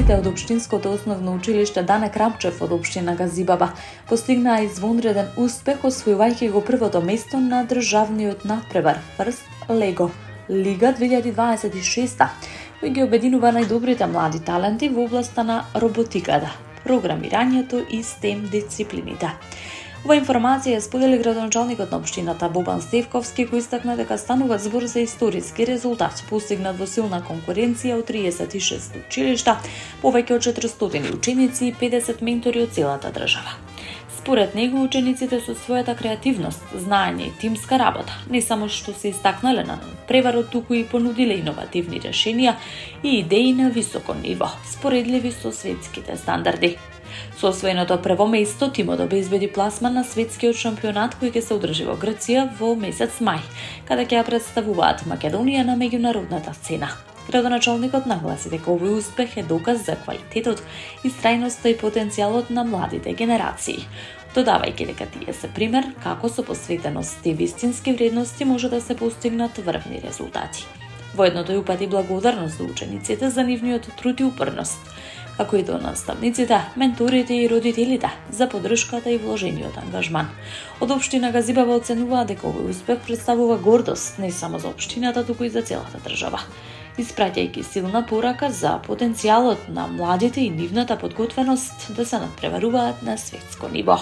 Учениците од Општинското основно училиште Дане Крапчев од општина Газибаба постигнаа извонреден успех освојувајќи го првото место на државниот натпревар First Lego Лига 2026, кој ги обединува најдобрите млади таленти во областа на роботиката, програмирањето и STEM дисциплините. Ова информација сподели градоначалникот на општината Бобан Стевковски, кој истакна дека станува збор за историски резултат, постигнат во силна конкуренција од 36 училишта, повеќе од 400 ученици и 50 ментори од целата држава. Според него, учениците со својата креативност, знаење и тимска работа не само што се истакнале на преварот, туку и понудиле иновативни решенија и идеи на високо ниво, споредливи со светските стандарди. Со освоеното прво место, тимот обезбеди пласман на светскиот шампионат кој ќе се одржи во Грција во месец мај, каде ќе ја представуваат Македонија на меѓународната сцена. Градоначалникот нагласи дека овој успех е доказ за квалитетот, истрајноста и потенцијалот на младите генерации, додавајќи дека тие се пример како со посветеност и вистински вредности може да се постигнат врвни резултати. Воедно тој упати благодарност до учениците за нивниот труд и упорност, како и до наставниците, менторите и родителите за поддршката и вложениот ангажман. Од општина Газибаба оценуваа дека овој успех представува гордост не само за општината, туку и за целата држава, испраќајќи силна порака за потенцијалот на младите и нивната подготвеност да се натпреваруваат на светско ниво.